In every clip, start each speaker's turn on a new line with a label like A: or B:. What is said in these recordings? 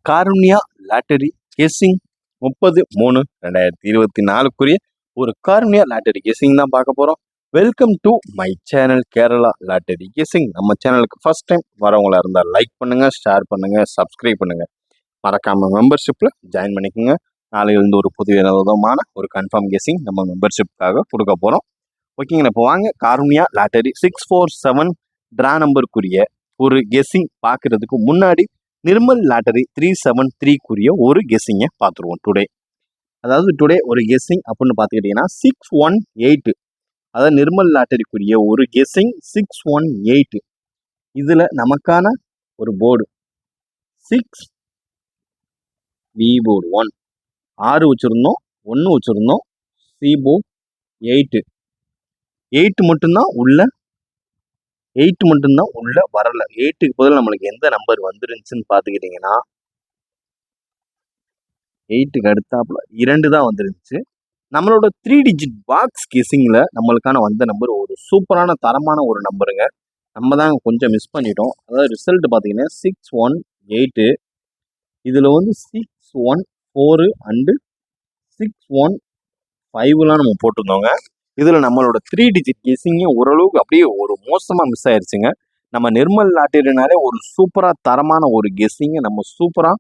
A: Karunya lottery guessing 30/3/2024 ஒரு Karunya lottery guessing தான் பார்க்க போகிறோம். Welcome to my channel Kerala lottery guessing. நம்ம சேனலுக்கு ஃபர்ஸ்ட் டைம் வரவங்களா இருந்தால் லைக் பண்ணுங்க, ஷேர் பண்ணுங்க, சப்ஸ்கிரைப் பண்ணுங்க. மறக்காம மெம்பர்ஷிப்பில் ஜாயின் பண்ணிக்கோங்க. நாளையிலிருந்து ஒரு புது விதமான ஒரு கன்ஃபார்ம் கெஸ்ஸிங் நம்ம மெம்பர்ஷிப்காக கொடுக்க போகிறோம். ஓகேங்களா, இப்போ வாங்க காருண்யா லாட்டரி 647 ட்ரா நம்பருக்குரிய ஒரு கெஸ்ஸிங் பார்க்கறதுக்கு முன்னாடி நிர்மல் லாட்டரி 373 ஒரு கெஸ்ஸிங்கை பார்த்துருவோம் டுடே. அதாவது டுடே ஒரு கெஸ்ஸிங் அப்படின்னு பார்த்துக்கிட்டிங்கன்னா 618, அதாவது நிர்மல் லாட்டரிக்குரிய ஒரு கெஸ்ஸிங் 618. இதில் நமக்கான ஒரு போர்டு 6 பி போர்டு 1 6 வச்சுருந்தோம், 1 வச்சுருந்தோம். சி போர்டு 8 மட்டும்தான் உள்ள வரல. 8க்கு பதில் நம்மளுக்கு எந்த நம்பர் வந்துருந்துச்சுன்னு பார்த்துக்கிட்டிங்கன்னா 8க்கு அடுத்தாப்புல 2 தான் வந்துருந்துச்சு. நம்மளோட 3 டிஜிட் பாக்ஸ் கெஸ்ஸிங்கில் நம்மளுக்கான வந்த நம்பர் ஒரு சூப்பரான தரமான ஒரு நம்பருங்க. நம்ம தான் கொஞ்சம் மிஸ் பண்ணிட்டோம். அதாவது ரிசல்ட் பார்த்தீங்கன்னா 618. இதில் வந்து 614 அண்டு 615லாம் நம்ம போட்டிருந்தோங்க. இதில் நம்மளோட 3 டிஜிட் கெஸ்ஸிங்கே ஓரளவுக்கு அப்படியே ஒரு மோசமாக மிஸ் ஆயிடுச்சுங்க. நம்ம நிர்மல் லாட்டரினாலே ஒரு சூப்பராக தரமான ஒரு கெஸ்ஸிங்கை நம்ம சூப்பராக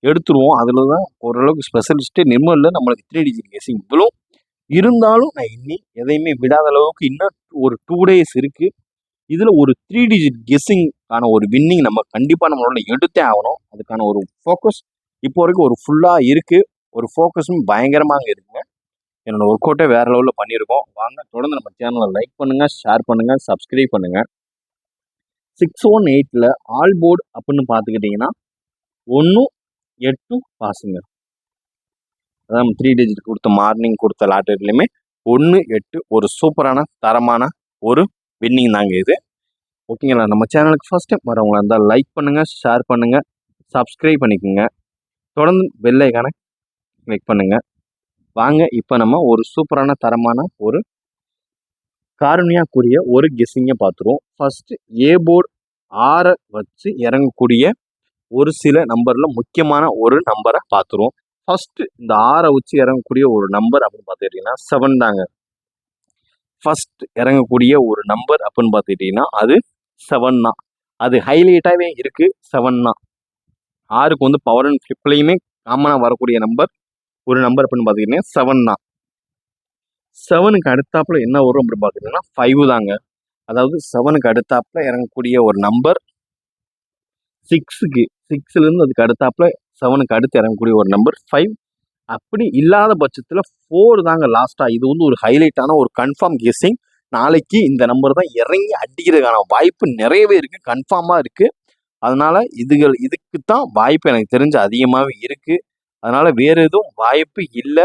A: எடுத்துருவோம். அதில் தான் ஓரளவுக்கு ஸ்பெஷலிஸ்ட்டு நிர்மலில் நம்மளுக்கு 3 டிஜிட் கெஸ்ஸிங் இவ்வளோ இருந்தாலும் நான் எதையுமே விடாத அளவுக்கு இன்னும் ஒரு 2 days இருக்குது. இதில் ஒரு 3 டிஜிட் கெஸ்ஸிங்கான ஒரு வின்னிங் நம்ம கண்டிப்பாக நம்மளோட எடுத்தே ஆகணும். அதுக்கான ஒரு ஃபோக்கஸ் இப்போ வரைக்கும் ஒரு ஃபுல்லாக இருக்குது. ஒரு ஃபோக்கஸும் பயங்கரமாக இருக்குங்க. என்னோடய ஒர்க் அவுட்டே வேறு லெவலில் பண்ணியிருக்கோம். வாங்க தொடர்ந்து நம்ம சேனலை லைக் பண்ணுங்கள், ஷேர் பண்ணுங்கள், சப்ஸ்கிரைப் பண்ணுங்கள். 618ல் ஆல் போர்டு அப்படின்னு பார்த்துக்கிட்டிங்கன்னா 1 8 பாஸுங்க. அதான் 3 டிஜிட் கொடுத்த மார்னிங் கொடுத்த லாட்டரிலையுமே 1 8 ஒரு சூப்பரான தரமான ஒரு வின்னிங் தாங்க இது. ஓகேங்களா, நம்ம சேனலுக்கு ஃபர்ஸ்ட் டைம் வரவங்களா இருந்தால் லைக் பண்ணுங்கள், ஷேர் பண்ணுங்கள், சப்ஸ்கிரைப் பண்ணிக்கோங்க. தொடர்ந்து பெல் ஐகானை கிளிக் பண்ணுங்கள். வாங்க இப்போ நம்ம ஒரு சூப்பரான தரமான ஒரு காருண்யாக்குரிய ஒரு கெஸ்ஸிங்கை பார்த்துருவோம். ஃபர்ஸ்ட் ஏ போர்டு 6 வச்சு இறங்கக்கூடிய ஒரு சில நம்பரில் முக்கியமான ஒரு நம்பரை பார்த்துருவோம். ஃபர்ஸ்ட் இந்த 6 வச்சு இறங்கக்கூடிய ஒரு நம்பர் அப்படின்னு பார்த்துக்கிட்டிங்கன்னா 7 தாங்க. ஃபர்ஸ்ட் இறங்கக்கூடிய ஒரு நம்பர் அப்படின்னு பார்த்துக்கிட்டிங்கன்னா அது 7 தான். அது ஹைலைட்டாகவே இருக்குது. 7 தான். 6க்கு வந்து பவர் அண்ட் ஃப்ளிப்லையுமே காமனாக வரக்கூடிய நம்பர் ஒரு நம்பர் அப்படின்னு பார்த்துக்கிட்டிங்கன்னா 7 தான். 7க்கு அடுத்தாப்புல என்ன வரும் அப்படின்னு பார்த்துக்கிட்டிங்கன்னா 5 தாங்க. அதாவது 7க்கு அடுத்தாப்புல இறங்கக்கூடிய ஒரு நம்பர் 6லேருந்து அதுக்கு அடுத்தாப்புல 7க்கு அடுத்து இறங்கக்கூடிய ஒரு நம்பர் 5. அப்படி இல்லாத பட்சத்தில் 4 தாங்க லாஸ்ட்டாக. இது வந்து ஒரு ஹைலைட்டான ஒரு கன்ஃபார்ம் கெஸ்ஸிங். நாளைக்கு இந்த நம்பர் தான் இறங்கி அடிக்கிறதுக்கான வாய்ப்பு நிறையவே இருக்குது, கன்ஃபார்மாக இருக்குது. அதனால் இதுக்கு தான் வாய்ப்பு எனக்கு தெரிஞ்ச அதிகமாகவே இருக்குது. அதனால் வேறு எதுவும் வாய்ப்பு இல்லை.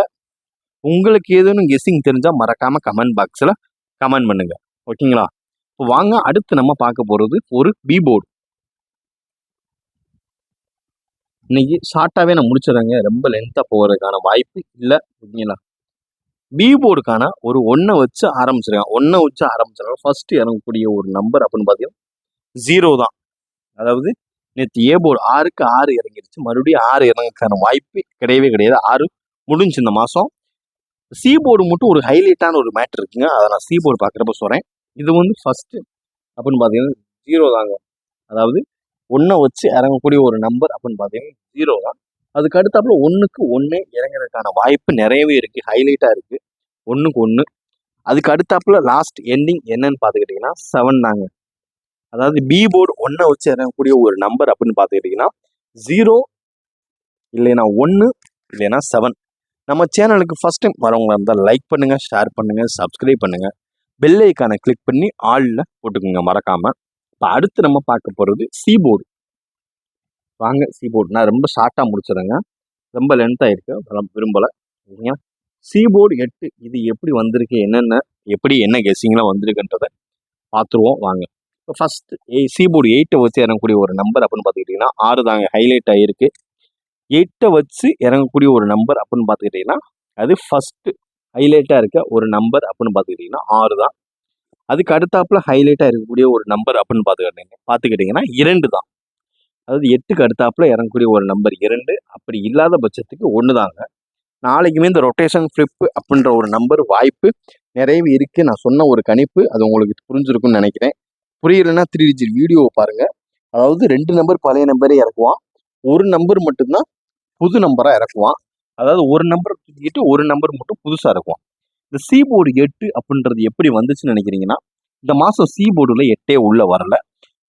A: உங்களுக்கு ஏதேனும் கெஸ்ஸிங் தெரிஞ்சால் மறக்காமல் கமெண்ட் பாக்ஸில் கமெண்ட் பண்ணுங்கள். ஓகேங்களா, இப்போ வாங்க அடுத்து நம்ம பார்க்க போகிறது ஒரு பி போர்டு. இன்னைக்கு ஷார்ட்டாகவே நான் முடிச்சிடறேங்க, ரொம்ப லென்த்தாக போகிறதுக்கான வாய்ப்பு இல்லை. ஓகேங்களா, பி போர்டுக்கான ஒரு 1 வச்சு ஆரம்பிச்சிருக்காங்க. ஃபர்ஸ்ட் இறங்கக்கூடிய ஒரு நம்பர் அப்படின்னு பார்த்தீங்கன்னா 0 தான். அதாவது நேற்று ஏ போர்டு 6க்கு 6 இறங்கிருச்சு, மறுபடியும் 6 இறங்குறதுக்கான வாய்ப்பு கிடையவே கிடையாது. 6 முடிஞ்சு இந்த மாதம். சி போர்டு மட்டும் ஒரு ஹைலைட்டான ஒரு மேட்ரு இருக்குங்க. அதை நான் சி போர்டு பார்க்குறப்ப சொல்கிறேன். இது வந்து ஃபர்ஸ்ட் அப்படின்னு பார்த்தீங்கன்னா 0 தாங்க. அதாவது 1 வச்சு இறங்கக்கூடிய ஒரு நம்பர் அப்படின்னு பார்த்தீங்கன்னா 0 தான். அதுக்கு அடுத்தாப்புல 1க்கு 1 இறங்குறதுக்கான வாய்ப்பு நிறையவே இருக்குது, ஹைலைட்டாக இருக்குது. 1க்கு 1. அதுக்கு அடுத்தாப்புல லாஸ்ட் எண்டிங் என்னன்னு பார்த்துக்கிட்டிங்கன்னா 7 தாங்க. அதாவது பி போர்டு 1 வச்சு இறங்கக்கூடிய ஒரு நம்பர் அப்படின்னு பார்த்துக்கிட்டிங்கன்னா 0 இல்லைன்னா 1 இல்லைன்னா 7. நம்ம சேனலுக்கு ஃபர்ஸ்ட் டைம் வரவங்களா இருந்தால் லைக் பண்ணுங்கள், ஷேர் பண்ணுங்கள், சப்ஸ்கிரைப் பண்ணுங்கள். பெல் ஐக்கானை கிளிக் பண்ணி ஆலில் போட்டுக்கோங்க மறக்காமல். இப்போ அடுத்து நம்ம பார்க்க போகிறது சி போர்டு. வாங்க சி போர்டு நான் ரொம்ப ஷார்ட்டாக முடிச்சிடுறேங்க, ரொம்ப லென்த்தாக இருக்குது, விரும்பலை. ஓகேங்க, சி போர்டு 8 இது எப்படி வந்திருக்கு, என்ன கெஸ்ஸிங்லாம் வந்திருக்குன்றதை பார்த்துருவோம் வாங்க. இப்போ ஃபர்ஸ்ட் சி போர்டு 8 வச்சு இறங்கக்கூடிய ஒரு நம்பர் அப்படின்னு பார்த்துக்கிட்டிங்கன்னா 6 தாங்க, ஹைலைட் ஆகிருக்கு. 8 வச்சு இறங்கக்கூடிய ஒரு நம்பர் அப்படின்னு பார்த்துக்கிட்டிங்கன்னா அது ஃபஸ்ட்டு ஹைலைட்டாக இருக்க ஒரு நம்பர் அப்படின்னு பார்த்துக்கிட்டிங்கன்னா 6 தான். அதுக்கு அடுத்தாப்புல ஹைலைட்டாக இருக்கக்கூடிய ஒரு நம்பர் அப்படின்னு பார்த்துக்கிட்டிங்கன்னா 2 தான். அதாவது 8க்கு அடுத்தாப்புல இறங்கக்கூடிய ஒரு நம்பர் 2. அப்படி இல்லாத பட்சத்துக்கு 1 தாங்க. நாளைக்குமே இந்த ரொட்டேஷன் ஃப்ளிப் அப்படின்ற ஒரு நம்பர் வாய்ப்பு நிறையவே இருக்குது. நான் சொன்ன ஒரு கணிப்பு அது உங்களுக்கு புரிஞ்சிருக்கும்னு நினைக்கிறேன். புரியலைன்னா 3 டிஜிட் வீடியோவை பாருங்கள். அதாவது 2 நம்பர் பழைய நம்பரே இறக்குவான், ஒரு நம்பர் மட்டும்தான் புது நம்பராக இறக்குவான். அதாவது ஒரு நம்பர் தூக்கிட்டு ஒரு நம்பர் மட்டும் புதுசாக இறக்குவான். இந்த சி போர்டு 8 அப்படின்றது எப்படி வந்துச்சுன்னு நினைக்கிறீங்கன்னா, இந்த மாதம் சி போர்டில் 8 உள்ள வரல.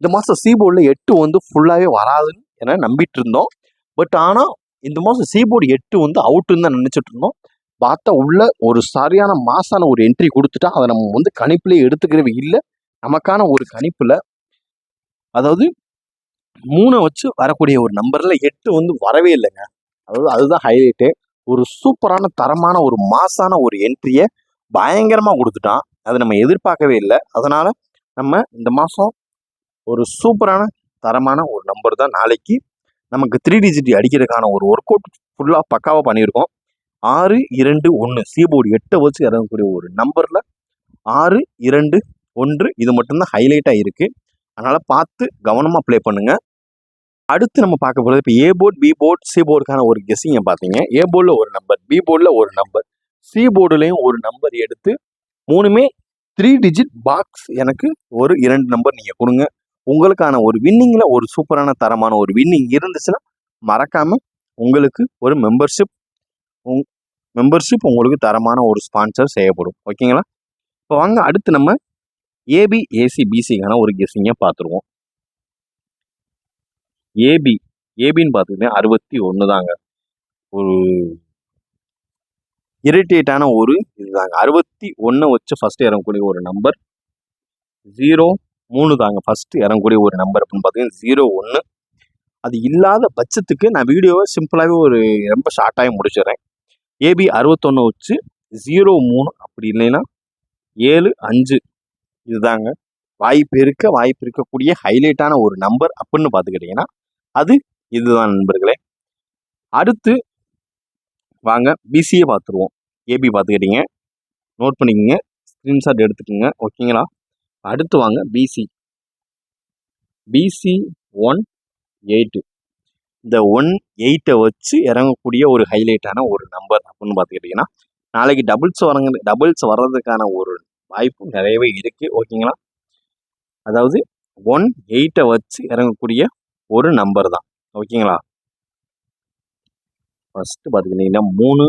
A: இந்த மாதம் சி போர்டில் 8 வந்து ஃபுல்லாகவே வராதுன்னு என நம்பிட்டு இருந்தோம். பட் ஆனால் இந்த மாதம் சி போர்டு 8 வந்து அவுட்டுன்னு தான் நினச்சிட்டு இருந்தோம். பார்த்தா உள்ள ஒரு சரியான மாசான ஒரு என்ட்ரி கொடுத்துட்டா அதை நம்ம வந்து கணிப்புலேயே எடுத்துக்கிறவே இல்லை. நமக்கான ஒரு கணிப்பில் அதாவது 3 வச்சு வரக்கூடிய ஒரு நம்பரில் 8 வந்து வரவே இல்லைங்க. அதாவது அதுதான் ஹைலைட்டு. ஒரு சூப்பரான தரமான ஒரு மாசான ஒரு என்ட்ரியை பயங்கரமாக கொடுத்துட்டான். அதை நம்ம எதிர்பார்க்கவே இல்லை. அதனால் நம்ம இந்த மாதம் ஒரு சூப்பரான தரமான ஒரு நம்பர் தான் நாளைக்கு நமக்கு 3 டிஜிட் அடிக்கிறதுக்கான ஒரு ஒர்க் அவுட் ஃபுல்லாக பக்காவாக பண்ணியிருக்கோம். 6, 2, 1 சீபோர்டு 8 வச்சு இறங்கக்கூடிய ஒரு நம்பரில் 6, 2, 1 இது மட்டும்தான் ஹைலைட்டாக இருக்குது. அதனால் பார்த்து கவனமாக ப்ளே பண்ணுங்கள். அடுத்து நம்ம பார்க்க போகிறது இப்போ A board, B board, C போர்டுக்கான ஒரு கெஸ்ஸிங்கை பார்த்தீங்க. ஏ போர்டில் ஒரு நம்பர், பி போர்டில் ஒரு நம்பர், சி போர்டுலேயும் ஒரு நம்பர் எடுத்து 3மே 3 டிஜிட் பாக்ஸ் எனக்கு ஒரு 2 நம்பர் நீங்கள் கொடுங்க. உங்களுக்கான ஒரு வின்னிங்கில் ஒரு சூப்பரான தரமான ஒரு வின்னிங் இருந்துச்சுன்னா மறக்காமல் உங்களுக்கு ஒரு மெம்பர்ஷிப் உங்களுக்கு தரமான ஒரு ஸ்பான்சர் செய்யப்படும். ஓகேங்களா? இப்போ வாங்க அடுத்து நம்ம ஏபி, ஏசி, பிசிக்கான ஒரு கெஸ்ஸிங்கை பார்த்துருவோம். ஏபின்னு பார்த்துக்கிட்டீங்கன்னா 61 தாங்க. ஒரு இரிட்டேட்டான ஒரு இதுதாங்க. 61 வச்சு ஃபஸ்ட்டு இறங்கக்கூடிய ஒரு நம்பர் 03 தாங்க. ஃபஸ்ட்டு இறங்கக்கூடிய ஒரு நம்பர் அப்படின்னு பார்த்தீங்கன்னா 01. அது இல்லாத பட்சத்துக்கு நான் வீடியோவை சிம்பிளாகவே ஒரு ரொம்ப ஷார்ட்டாகவே முடிச்சிடுறேன். ஏபி 61 வச்சு 03 அப்படி இல்லைன்னா 75 இதுதாங்க வாய்ப்பு இருக்கக்கூடிய ஹைலைட்டான ஒரு நம்பர் அப்படின்னு பார்த்துக்கிட்டிங்கன்னா அது இதுதான் நண்பர்களே. அடுத்து வாங்க பிசியை பார்த்துருவோம். ஏபி பார்த்துக்கிட்டீங்க, நோட் பண்ணிக்கோங்க, ஸ்க்ரீன்ஷாட் எடுத்துக்கோங்க. ஓகேங்களா? அடுத்து வாங்க பிசி 18. இந்த 18 வச்சு இறங்கக்கூடிய ஒரு ஹைலைட்டான ஒரு நம்பர் அப்படின்னு பார்த்துக்கிட்டிங்கன்னா நாளைக்கு டபுள்ஸ் வர்றதுக்கான ஒரு வாய்ப்பு நிறையவே இருக்குது. ஓகேங்களா? அதாவது 18 வச்சு இறங்கக்கூடிய ஒரு நம்பர் தான். ஓகேங்களா? ஃபஸ்ட்டு பார்த்துக்கிட்டிங்கன்னா 3,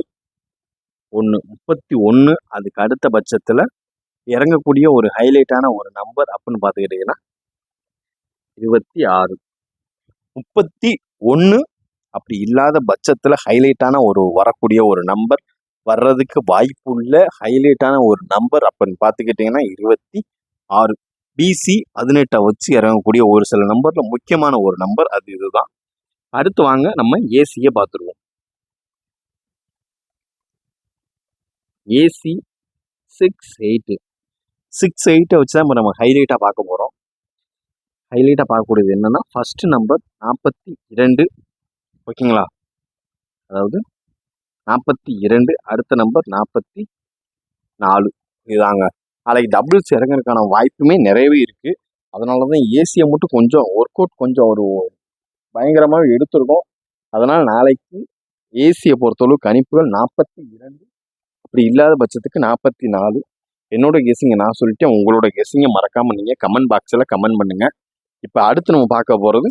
A: 1 31. அதுக்கு அடுத்த பட்சத்தில் இறங்கக்கூடிய ஒரு ஹைலைட்டான ஒரு நம்பர் அப்படின்னு பார்த்துக்கிட்டிங்கன்னா 26. 31 அப்படி இல்லாத பட்சத்தில் ஹைலைட்டான ஒரு வரக்கூடிய ஒரு நம்பர் வர்றதுக்கு வாய்ப்புள்ள ஹைலைட்டான ஒரு நம்பர் அப்படின்னு பார்த்துக்கிட்டிங்கன்னா 26. பிசி 18 வச்சு இறங்கக்கூடிய ஒரு சில நம்பரில் முக்கியமான ஒரு நம்பர் அது இதுதான். அடுத்து வாங்க நம்ம ஏசியை பார்த்துருவோம். ஏசி 68 வச்சு தான் இப்போ நம்ம ஹைலைட்டாக பார்க்க போகிறோம். ஹைலைட்டாக பார்க்கக்கூடியது என்னென்னா ஃபஸ்ட்டு நம்பர் 42. ஓகேங்களா? அதாவது 42. அடுத்த நம்பர் 44 இதுதாங்க. நாளைக்கு டபுள்ஸ் இறங்குறதுக்கான வாய்ப்புமே நிறையவே இருக்குது. அதனால தான் ஏசியை மட்டும் கொஞ்சம் ஒர்க் அவுட் கொஞ்சம் ஒரு பயங்கரமாக எடுத்துருக்கோம். அதனால் நாளைக்கு ஏசியை பொறுத்தளவு கணிப்புகள் 42 அப்படி இல்லாத பட்சத்துக்கு 44. என்னோட கெஸ்ஸிங்கை நான் சொல்லிட்டேன். உங்களோட கெஸ்ஸிங்கை மறக்காமல் நீங்கள் கமெண்ட் பாக்ஸில் கமெண்ட் பண்ணுங்கள். இப்போ அடுத்து நம்ம பார்க்க போகிறது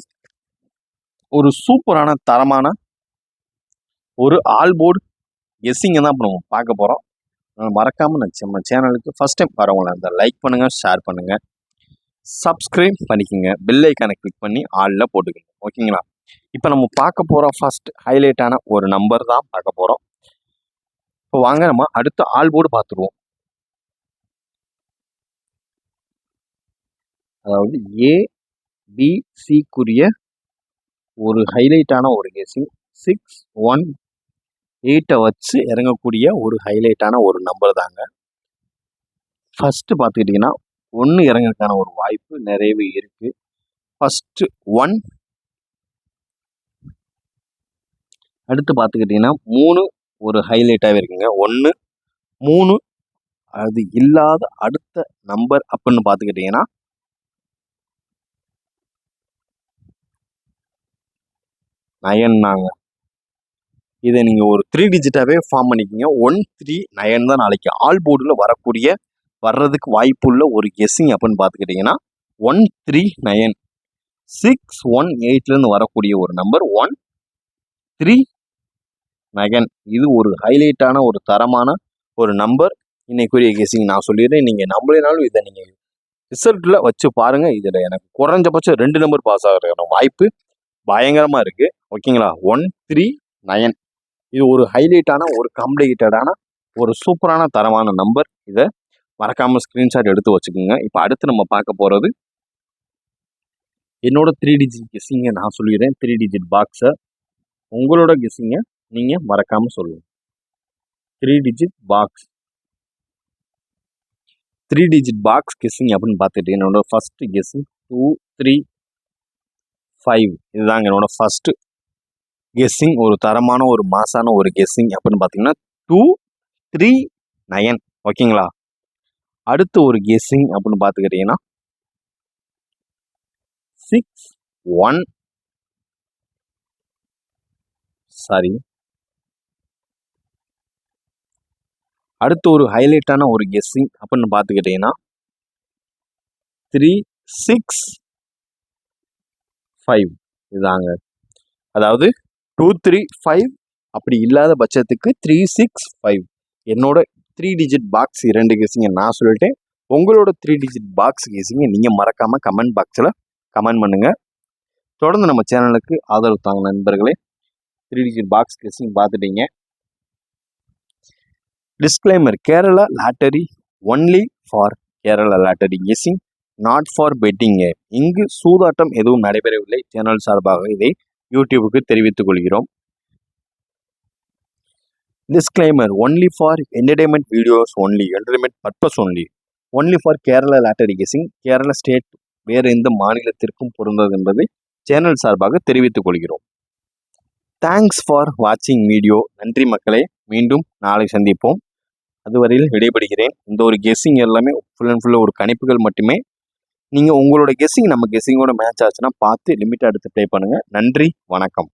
A: ஒரு சூப்பரான தரமான ஒரு ஆல் போர்டு கெஸ்ஸிங்கை தான் இப்போ நம்ம பார்க்க போகிறோம். மறக்காமல் நம்ம சேனலுக்கு ஃபஸ்ட் டைம் வரவங்களா இருந்தால் லைக் பண்ணுங்கள், ஷேர் பண்ணுங்கள், சப்ஸ்கிரைப் பண்ணிக்கோங்க, பெல் ஐக்கானை கிளிக் பண்ணி ஆலில் போட்டுக்கோங்க. ஓகேங்களா? இப்போ நம்ம பார்க்க போகிற ஃபஸ்ட் ஹைலைட்டான ஒரு நம்பர் தான் பார்க்க போகிறோம். இப்போ வாங்க நம்ம அடுத்த ஆல் போர்டு பார்த்துருவோம். அதாவது ஏபிசிக்குரிய ஒரு ஹைலைட்டான ஒரு கெஸ்ஸிங் 618 வச்சு இறங்கக்கூடிய ஒரு ஹைலைட்டான ஒரு நம்பர் தாங்க. ஃபஸ்ட்டு பார்த்துக்கிட்டிங்கன்னா 1 இறங்குறதுக்கான ஒரு வாய்ப்பு நிறையவே இருக்குது. ஃபஸ்ட்டு 1. அடுத்து பார்த்துக்கிட்டிங்கன்னா 3 ஒரு ஹைலைட்டாகவே இருக்குங்க. 1, 3 அது இல்லாத அடுத்த நம்பர் அப்படின்னு பார்த்துக்கிட்டிங்கன்னா 9 இதை நீங்கள் ஒரு 3 டிஜிட்டாகவே ஃபார்ம் பண்ணிக்கிங்க. 139 தான் நாளைக்கு ஆல் போர்டில் வர்றதுக்கு வாய்ப்புள்ள ஒரு கெஸ்ஸிங் அப்படின்னு பார்த்துக்கிட்டிங்கன்னா 139 618லேருந்து வரக்கூடிய ஒரு நம்பர் 139. இது ஒரு ஹைலைட்டான ஒரு தரமான ஒரு நம்பர். இன்னைக்குரிய கெஸ்ஸிங் நான் சொல்லிடுறேன். நீங்கள் நம்பலினாலும் இதை நீங்கள் ரிசல்ட்டில் வச்சு பாருங்கள். இதில் எனக்கு குறைஞ்சபட்சம் 2 நம்பர் பாஸ் ஆகிறதுக்கான வாய்ப்பு பயங்கரமாக இருக்குது. ஓகேங்களா? 139 இது ஒரு ஹைலைட்டான ஒரு காம்ப்ளிகேட்டடான ஒரு சூப்பரான தரமான நம்பர். இதை மறக்காமல் ஸ்க்ரீன்ஷாட் எடுத்து வச்சுக்கோங்க. இப்போ அடுத்து நம்ம பார்க்க போகிறது என்னோட 3 டிஜிட் கெஸ்ஸிங்கை நான் சொல்லிடுறேன். 3 டிஜிட் பாக்ஸை உங்களோட கெஸ்ஸிங்கை நீங்கள் மறக்காமல் சொல்லுங்கள். 3 digit box 3 digit box guessing அப்படின்னு பார்த்துட்டு என்னோட ஃபர்ஸ்ட் கெஸ்ஸிங் 2 3 5 இதுதாங்க என்னோட ஃபர்ஸ்ட் கெஸ்ஸிங். ஒரு தரமான ஒரு மாசான ஒரு கெஸ்ஸிங் அப்படின்னு பார்த்தீங்கன்னா 239. ஓகேங்களா? அடுத்து ஒரு கெஸ்ஸிங் அப்படின்னு பார்த்துக்கிட்டிங்கன்னா 61 அடுத்து ஒரு ஹைலைட்டான ஒரு கெஸ்ஸிங் அப்படின்னு பார்த்துக்கிட்டிங்கன்னா 365 இதுதாங்க. அதாவது 235 அப்படி இல்லாத பட்சத்துக்கு 365 என்னோட 3 டிஜிட் பாக்ஸ் 2 கெஸ்ஸிங்கை நான் சொல்லிட்டேன். உங்களோட 3 டிஜிட் பாக்ஸ் கெஸ்ஸிங்கை நீங்கள் மறக்காமல் கமெண்ட் பாக்ஸில் கமெண்ட் பண்ணுங்கள். தொடர்ந்து நம்ம சேனலுக்கு ஆதரவு தாங்க நண்பர்களே. 3 டிஜிட் பாக்ஸ் கெஸ்ஸிங் பார்த்துட்டீங்க. Disclaimer: Kerala lottery only for Kerala lottery guessing, not for betting. இங்கு சூதாட்டம் எதுவும் நடைபெறவில்லை. சேனல் சார்பாக இதை யூடியூபுக்கு தெரிவித்துக் கொள்கிறோம். Disclaimer: only for entertainment videos only, entertainment purpose only for Kerala lottery guessing. Kerala state வேறு எந்த மாநிலத்திற்கும் பொருந்தது என்பதை சேனல் சார்பாக தெரிவித்துக் கொள்கிறோம். தேங்க்ஸ் ஃபார் வாட்சிங் வீடியோ. நன்றி மக்களே. மீண்டும் நாளை சந்திப்போம். அதுவரையில் விடைபெறுகிறேன். இந்த ஒரு கெஸ்ஸிங் எல்லாமே ஃபுல் அண்ட் ஃபுல்லாக ஒரு கணிப்புகள் மட்டுமே. நீங்கள் உங்களோட கெஸ்ஸிங் நம்ம கெஸ்ஸிங்கோட மேட்ச் ஆச்சுன்னா பார்த்து லிமிட்டாக எடுத்து ப்ளே பண்ணுங்கள். நன்றி, வணக்கம்.